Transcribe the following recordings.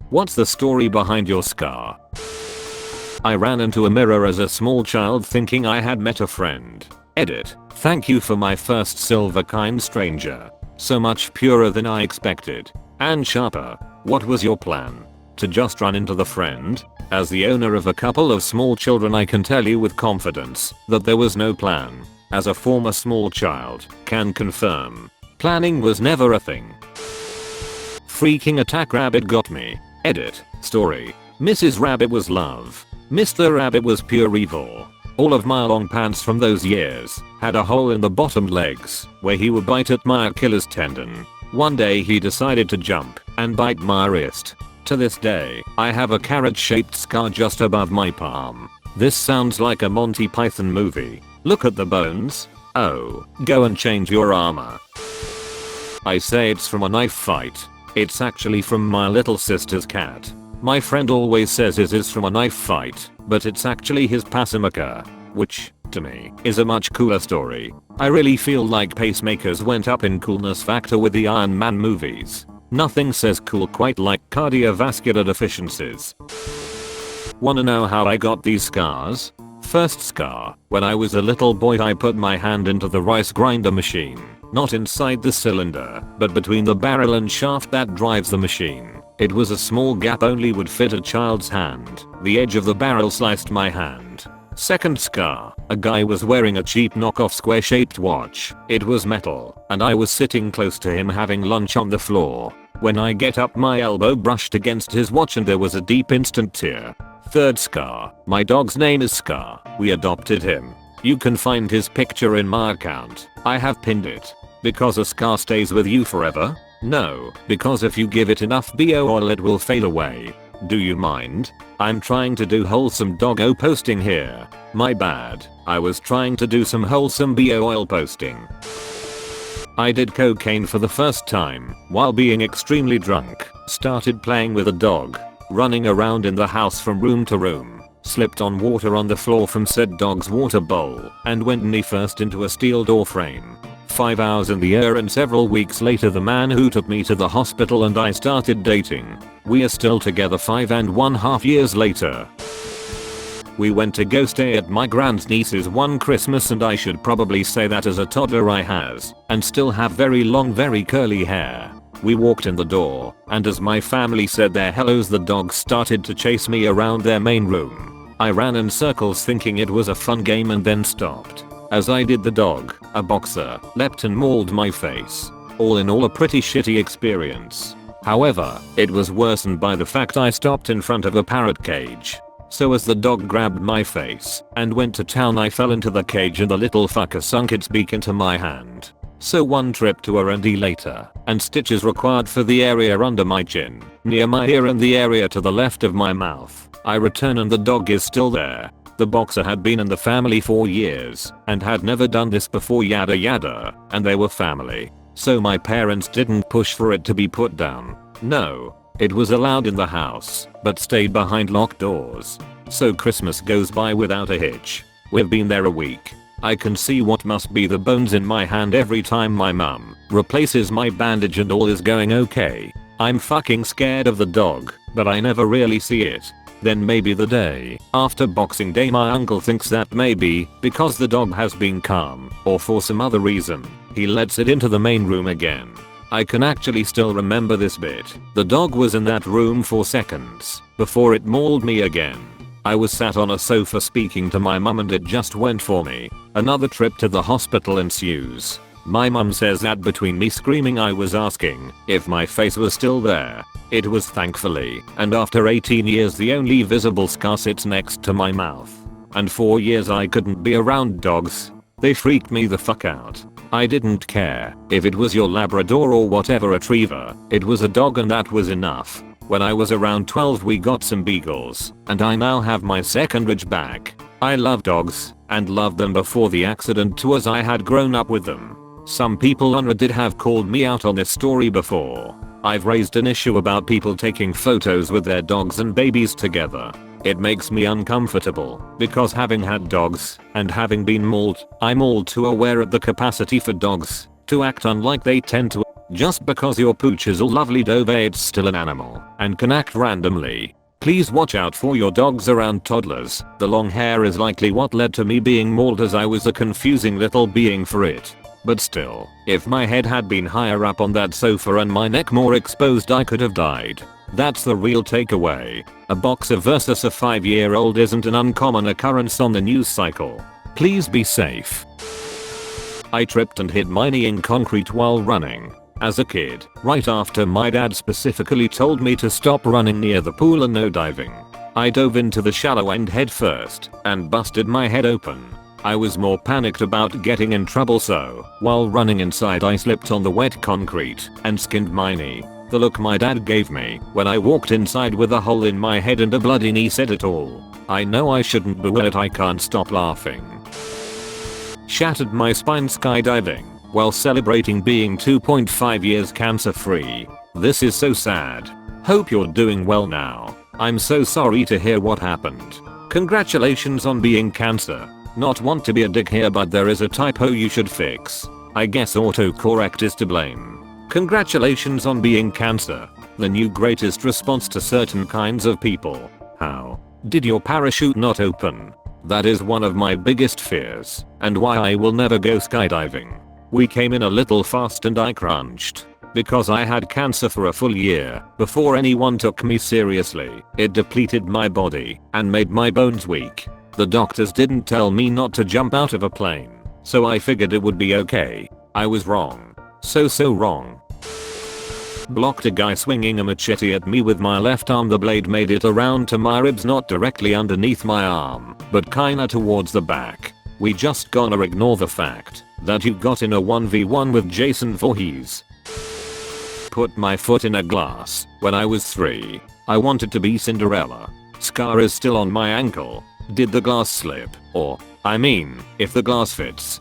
What's the story behind your scar? I ran into a mirror as a small child thinking I had met a friend. Edit. Thank you for my first silver kind stranger. So much purer than I expected. And sharper. What was your plan? To just run into the friend? As the owner of a couple of small children, I can tell you with confidence that there was no plan. As a former small child, can confirm. Planning was never a thing. Freaking attack rabbit got me. Edit. Story. Mrs. Rabbit was love. Mr. Rabbit was pure evil. All of my long pants from those years had a hole in the bottom legs where he would bite at my Achilles tendon. One day he decided to jump and bite my wrist. To this day, I have a carrot-shaped scar just above my palm. This sounds like a Monty Python movie. Look at the bones. Oh, go and change your armor. I say it's from a knife fight. It's actually from my little sister's cat. My friend always says his is from a knife fight, but it's actually his passamaker, which, to me, is a much cooler story. I really feel like pacemakers went up in coolness factor with the Iron Man movies. Nothing says cool quite like cardiovascular deficiencies. Wanna know how I got these scars? First scar, when I was a little boy I put my hand into the rice grinder machine. Not inside the cylinder, but between the barrel and shaft that drives the machine. It was a small gap only would fit a child's hand. The edge of the barrel sliced my hand. Second scar, a guy was wearing a cheap knockoff square shaped watch. It was metal, and I was sitting close to him having lunch on the floor. When I get up my elbow brushed against his watch and there was a deep instant tear. Third scar, my dog's name is Scar. We adopted him. You can find his picture in my account. I have pinned it. Because a scar stays with you forever? No, because if you give it enough BO oil it will fade away. Do you mind? I'm trying to do wholesome doggo posting here. My bad. I was trying to do some wholesome BO oil posting. I did cocaine for the first time while being extremely drunk. Started playing with a dog. Running around in the house from room to room. Slipped on water on the floor from said dog's water bowl and went knee first into a steel door frame. 5 hours in the air and several weeks later the man who took me to the hospital and I started dating. We are still together 5.5 years later. We went to go stay at my grandniece's one Christmas and I should probably say that as a toddler I has and still have very long very curly hair. We walked in the door and as my family said their hellos the dog started to chase me around their main room. I ran in circles thinking it was a fun game and then stopped. As I did the dog, a boxer, leapt and mauled my face. All in all a pretty shitty experience. However, it was worsened by the fact I stopped in front of a parrot cage. So as the dog grabbed my face and went to town I fell into the cage and the little fucker sunk its beak into my hand. So one trip to R&D later, and stitches required for the area under my chin, near my ear and the area to the left of my mouth. I return and the dog is still there. The boxer had been in the family for years and had never done this before yada yada, and they were family. So my parents didn't push for it to be put down. No, it was allowed in the house, but stayed behind locked doors. So Christmas goes by without a hitch. We've been there a week. I can see what must be the bones in my hand every time my mum replaces my bandage and all is going okay. I'm fucking scared of the dog, but I never really see it. Then maybe the day after Boxing Day my uncle thinks that maybe because the dog has been calm or for some other reason, he lets it into the main room again. I can actually still remember this bit. The dog was in that room for seconds before it mauled me again. I was sat on a sofa speaking to my mum and it just went for me. Another trip to the hospital ensues. My mum says that between me screaming I was asking if my face was still there. It was thankfully, and after 18 years the only visible scar sits next to my mouth. And 4 years I couldn't be around dogs. They freaked me the fuck out. I didn't care if it was your Labrador or whatever retriever, it was a dog and that was enough. When I was around 12 we got some beagles, and I now have my second Ridgeback. I love dogs, and loved them before the accident too as I had grown up with them. Some people on Reddit have called me out on this story before. I've raised an issue about people taking photos with their dogs and babies together. It makes me uncomfortable, because having had dogs, and having been mauled, I'm all too aware of the capacity for dogs to act unlike they tend to. Just because your pooch is all lovely dove, it's still an animal and can act randomly. Please watch out for your dogs around toddlers. The long hair is likely what led to me being mauled, as I was a confusing little being for it. But still, if my head had been higher up on that sofa and my neck more exposed, I could have died. That's the real takeaway. A boxer versus a 5-year-old isn't an uncommon occurrence on the news cycle. Please be safe. I tripped and hit my knee in concrete while running. As a kid, right after my dad specifically told me to stop running near the pool and no diving, I dove into the shallow end head first and busted my head open. I was more panicked about getting in trouble, so while running inside I slipped on the wet concrete and skinned my knee. The look my dad gave me when I walked inside with a hole in my head and a bloody knee said it all. I know I shouldn't, but I can't stop laughing. Shattered my spine skydiving while celebrating being 2.5 years cancer free. This is so sad. Hope you're doing well now. I'm so sorry to hear what happened. Congratulations on being cancer. Not want to be a dick here, but there is a typo you should fix. I guess autocorrect is to blame. Congratulations on being cancer. The new greatest response to certain kinds of people. How did your parachute not open? That is one of my biggest fears and why I will never go skydiving. We came in a little fast and I crunched. Because I had cancer for a full year before anyone took me seriously. It depleted my body and made my bones weak. The doctors didn't tell me not to jump out of a plane, so I figured it would be okay. I was wrong. So wrong. Blocked a guy swinging a machete at me with my left arm. The blade made it around to my ribs, not directly underneath my arm, but kinda towards the back. We just gonna ignore the fact that you got in a 1v1 with Jason Voorhees. Put my foot in a glass when I was 3. I wanted to be Cinderella. Scar is still on my ankle. Did the glass slip? Or, I mean, if the glass fits.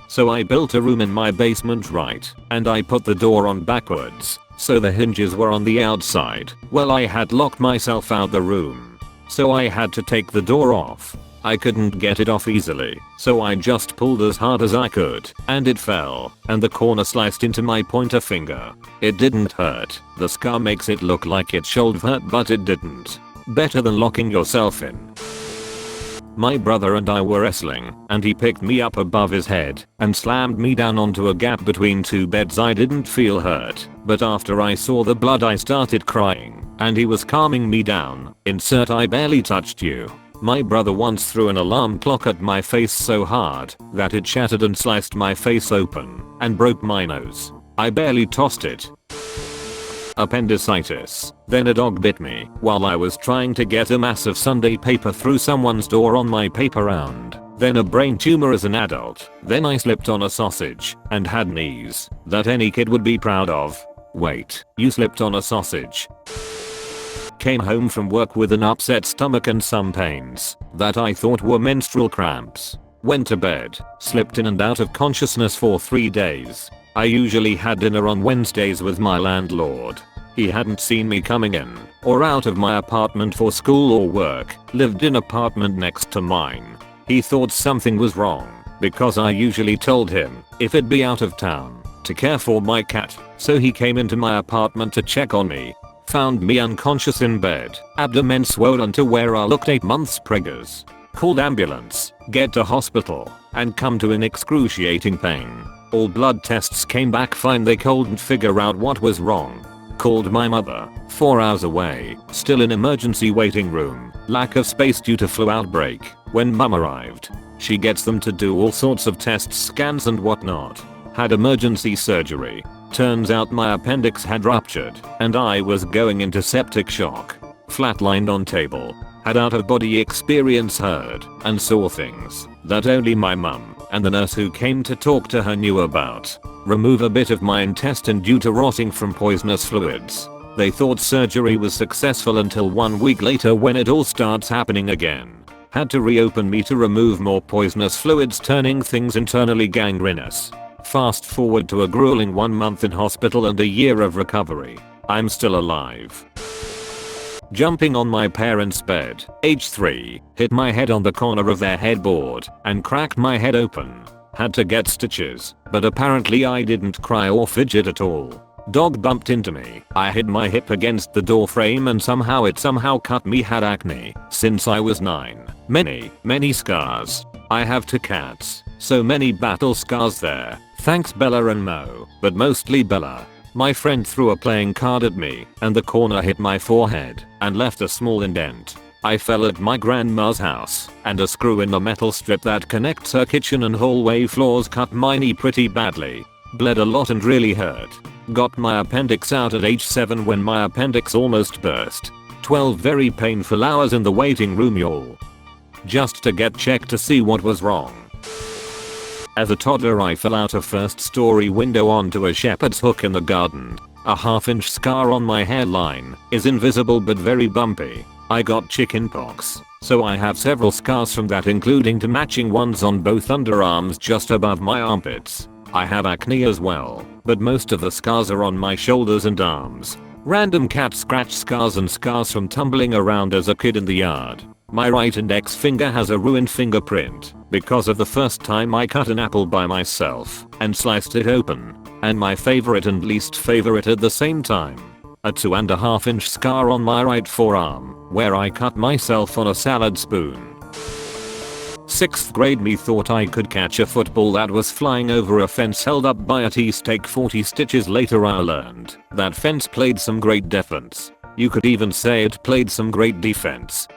So I built a room in my basement, right, and I put the door on backwards, so the hinges were on the outside. Well, I had locked myself out the room, so I had to take the door off. I couldn't get it off easily, so I just pulled as hard as I could, and it fell, and the corner sliced into my pointer finger. It didn't hurt. The scar makes it look like it should hurt, but it didn't. Better than locking yourself in. My brother and I were wrestling, and he picked me up above his head and slammed me down onto a gap between 2 beds. I didn't feel hurt, but after I saw the blood I started crying, and he was calming me down. Insert I barely touched you. My brother once threw an alarm clock at my face so hard that it shattered and sliced my face open and broke my nose. I barely tossed it. Appendicitis. Then a dog bit me while I was trying to get a massive Sunday paper through someone's door on my paper round. Then a brain tumor as an adult. Then I slipped on a sausage and had knees that any kid would be proud of. Wait, you slipped on a sausage? Came home from work with an upset stomach and some pains that I thought were menstrual cramps. Went to bed, slipped in and out of consciousness for 3 days. I usually had dinner on Wednesdays with my landlord. He hadn't seen me coming in or out of my apartment for school or work. Lived in apartment next to mine. He thought something was wrong because I usually told him if it'd be out of town to care for my cat. So he came into my apartment to check on me. Found me unconscious in bed, abdomen swollen to where I looked 8 months preggers. Called ambulance, get to hospital, and come to in excruciating pain. All blood tests came back fine. They couldn't figure out what was wrong. Called my mother, 4 hours away, still in emergency waiting room. Lack of space due to flu outbreak. When mum arrived, she gets them to do all sorts of tests, scans and whatnot. Had emergency surgery. Turns out my appendix had ruptured and I was going into septic shock. Flatlined on table. Had out of body experience, heard and saw things that only my mum and the nurse who came to talk to her knew about. Remove a bit of my intestine due to rotting from poisonous fluids. They thought surgery was successful until 1 week later when it all starts happening again. Had to reopen me to remove more poisonous fluids, turning things internally gangrenous. Fast forward to a grueling 1 month in hospital and a year of recovery. I'm still alive. Jumping on my parents' bed, age 3, hit my head on the corner of their headboard and cracked my head open. Had to get stitches, but apparently I didn't cry or fidget at all. Dog bumped into me. I hit my hip against the door frame and somehow it cut me. Had acne since I was 9. Many scars. I have 2 cats. So many battle scars there. Thanks Bella and Mo, but mostly Bella. My friend threw a playing card at me and the corner hit my forehead and left a small indent. I fell at my grandma's house and a screw in the metal strip that connects her kitchen and hallway floors cut my knee pretty badly. Bled a lot and really hurt. Got my appendix out at age 7 when my appendix almost burst. 12 very painful hours in the waiting room y'all. Just to get checked to see what was wrong. As a toddler I fell out a 1st story window onto a shepherd's hook in the garden. A 1/2 inch scar on my hairline is invisible but very bumpy. I got chicken pox, so I have several scars from that including 2 matching ones on both underarms just above my armpits. I have acne as well, but most of the scars are on my shoulders and arms. Random cat scratch scars and scars from tumbling around as a kid in the yard. My right index finger has a ruined fingerprint because of the first time I cut an apple by myself and sliced it open. And my favorite and least favorite at the same time. A 2.5 inch scar on my right forearm where I cut myself on a salad spoon. 6th grade me thought I could catch a football that was flying over a fence held up by a T-stake. 40 stitches later I learned that fence played some great defense. You could even say it played some great defense.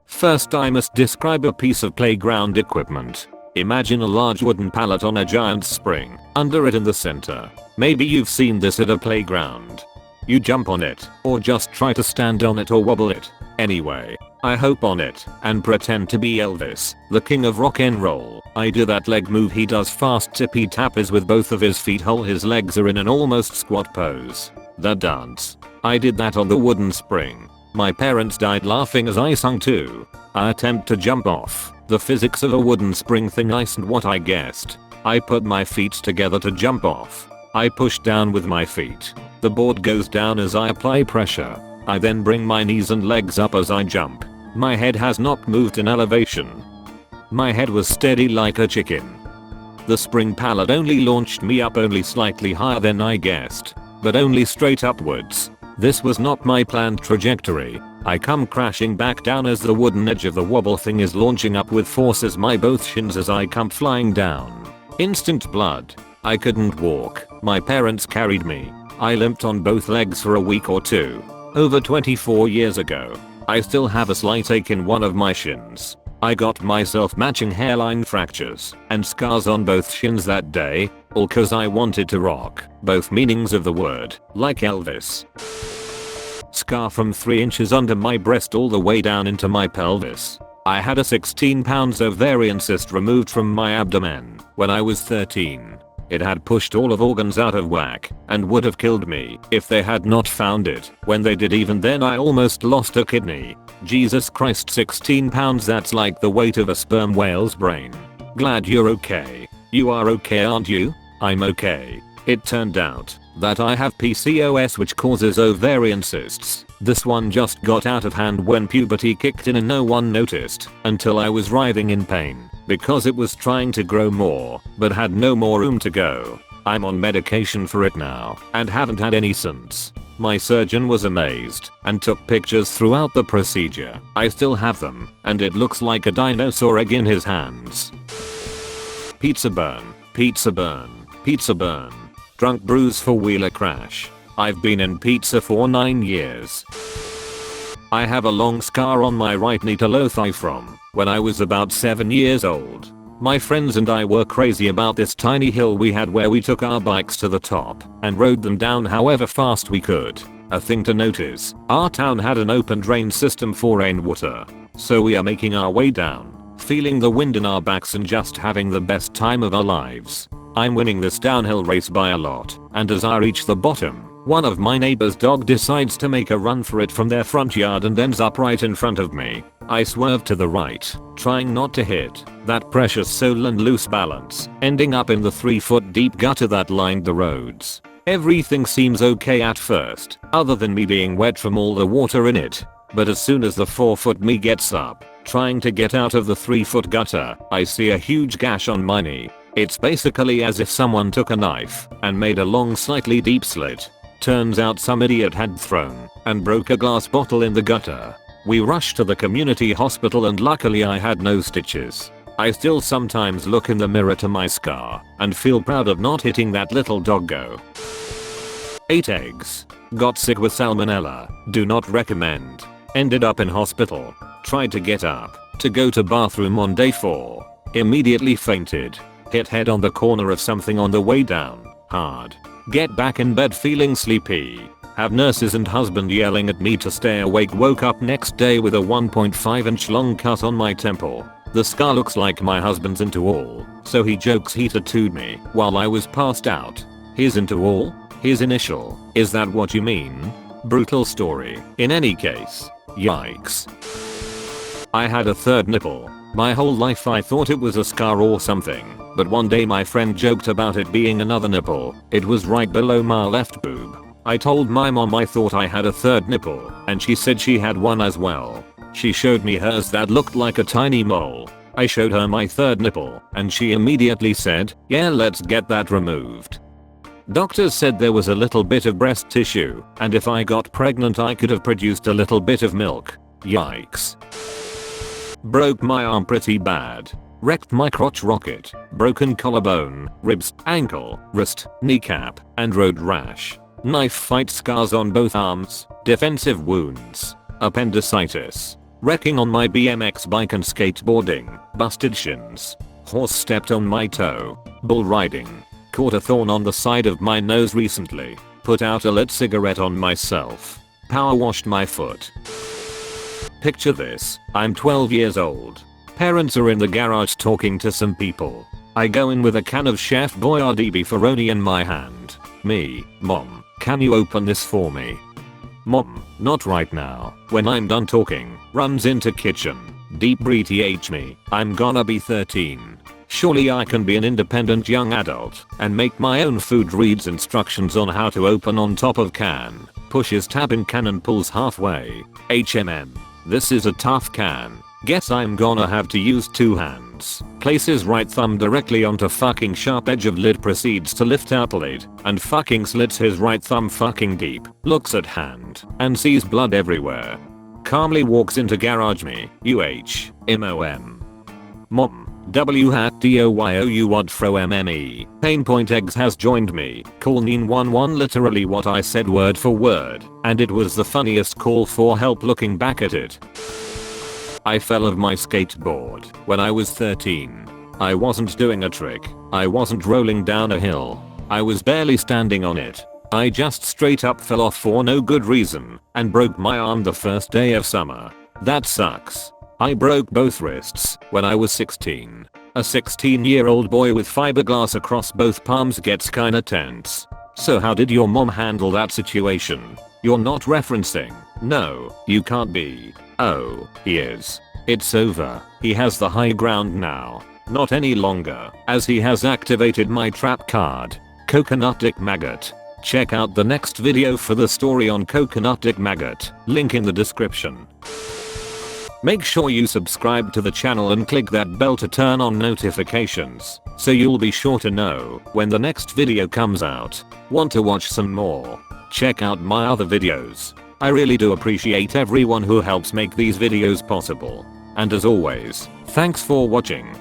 First I must describe a piece of playground equipment. Imagine a large wooden pallet on a giant spring, under it in the center. Maybe you've seen this at a playground. You jump on it, or just try to stand on it or wobble it. Anyway, I hop on it and pretend to be Elvis, the king of rock and roll. I do that leg move he does, fast tippy tappers with both of his feet whole his legs are in an almost squat pose. The dance. I did that on the wooden spring. My parents died laughing as I sung too. I attempt to jump off. The physics of a wooden spring thing isn't what I guessed. I put my feet together to jump off. I push down with my feet. The board goes down as I apply pressure. I then bring my knees and legs up as I jump. My head has not moved in elevation. My head was steady like a chicken. The spring pallet only launched me up only slightly higher than I guessed, but only straight upwards. This was not my planned trajectory. I come crashing back down as the wooden edge of the wobble thing is launching up with force as my both shins as I come flying down. Instant blood. I couldn't walk. My parents carried me. I limped on both legs for a week or 2. Over 24 years ago. I still have a slight ache in one of my shins. I got myself matching hairline fractures and scars on both shins that day, all cause I wanted to rock, both meanings of the word, like Elvis. Scar from 3 inches under my breast all the way down into my pelvis. I had a 16 pounds ovarian cyst removed from my abdomen when I was 13. It had pushed all of organs out of whack and would have killed me if they had not found it. When they did, even then I almost lost a kidney. Jesus Christ, 16 pounds, that's like the weight of a sperm whale's brain. Glad you're okay. You are okay, aren't you? I'm okay. It turned out that I have PCOS, which causes ovarian cysts. This one just got out of hand when puberty kicked in and no one noticed until I was writhing in pain because it was trying to grow more but had no more room to go. I'm on medication for it now and haven't had any since. My surgeon was amazed and took pictures throughout the procedure. I still have them and it looks like a dinosaur egg in his hands. Pizza burn, pizza burn, pizza burn. Drunk bruise for wheeler crash. I've been in pizza for 9 years. I have a long scar on my right knee to low thigh from when I was about 7 years old. My friends and I were crazy about this tiny hill we had where we took our bikes to the top and rode them down however fast we could. A thing to note is, our town had an open drain system for rainwater. So we are making our way down, feeling the wind in our backs and just having the best time of our lives. I'm winning this downhill race by a lot, and as I reach the bottom, one of my neighbor's dog decides to make a run for it from their front yard and ends up right in front of me. I swerve to the right, trying not to hit that precious soul and loose balance, ending up in the 3-foot deep gutter that lined the roads. Everything seems okay at first, other than me being wet from all the water in it. But as soon as the 4-foot me gets up, Trying to get out of the 3-foot gutter, I see a huge gash on my knee. It's basically as if someone took a knife and made a long slightly deep slit. Turns out some idiot had thrown and broke a glass bottle in the gutter. We rushed to the community hospital and luckily I had no stitches. I still sometimes look in the mirror to my scar and feel proud of not hitting that little doggo. 8 eggs. Got sick with salmonella. Do not recommend. Ended up in hospital. Tried to get up to go to bathroom on day 4. Immediately fainted. Hit head on the corner of something on the way down. Hard. Get back in bed feeling sleepy. Have nurses and husband yelling at me to stay awake. Woke up next day with a 1.5 inch long cut on my temple. The scar looks like my husband's into all, so he jokes he tattooed me while I was passed out. His into all? His initial. Is that what you mean? Brutal story. In any case. Yikes. I had a third nipple. My whole life I thought it was a scar or something, but one day my friend joked about it being another nipple. It was right below my left boob. I told my mom I thought I had a third nipple, and she said she had one as well. She showed me hers that looked like a tiny mole. I showed her my third nipple, and she immediately said, "Yeah, let's get that removed." Doctors said there was a little bit of breast tissue, and if I got pregnant I could have produced a little bit of milk. Yikes. Broke my arm pretty bad. Wrecked my crotch rocket. Broken collarbone, ribs, ankle, wrist, kneecap, and road rash. Knife fight scars on both arms. Defensive wounds. Appendicitis. Wrecking on my BMX bike and skateboarding. Busted shins. Horse stepped on my toe. Bull riding. Caught a thorn on the side of my nose recently. Put out a lit cigarette on myself. Power washed my foot. Picture this. I'm 12 years old. Parents are in the garage talking to some people. I go in with a can of Chef Boyardee beefaroni in my hand. Me, "Mom, can you open this for me?" Mom, "Not right now." When I'm done talking, runs into kitchen. Deep breath me. I'm gonna be 13. Surely I can be an independent young adult and make my own food. Reads instructions on how to open on top of can. Pushes tab in can and pulls halfway. This is a tough can. Guess I'm gonna have to use 2 hands. Places right thumb directly onto fucking sharp edge of lid. Proceeds to lift out lid and fucking slits his right thumb fucking deep. Looks at hand and sees blood everywhere. Calmly walks into garage me. MOM. Mom. WHATDOYOU wad fro MME. Painpoint eggs has joined me. Call 911 literally what I said word for word. And it was the funniest call for help looking back at it. I fell off my skateboard when I was 13. I wasn't doing a trick. I wasn't rolling down a hill. I was barely standing on it. I just straight up fell off for no good reason and broke my arm the first day of summer. That sucks. I broke both wrists when I was 16. A 16-year-old boy with fiberglass across both palms gets kinda tense. So how did your mom handle that situation? You're not referencing. No, you can't be. Oh, he is. It's over. He has the high ground now. Not any longer, as he has activated my trap card. Coconut Dick Maggot. Check out the next video for the story on Coconut Dick Maggot. Link in the description. Make sure you subscribe to the channel and click that bell to turn on notifications, so you'll be sure to know when the next video comes out. Want to watch some more? Check out my other videos. I really do appreciate everyone who helps make these videos possible. And as always, thanks for watching.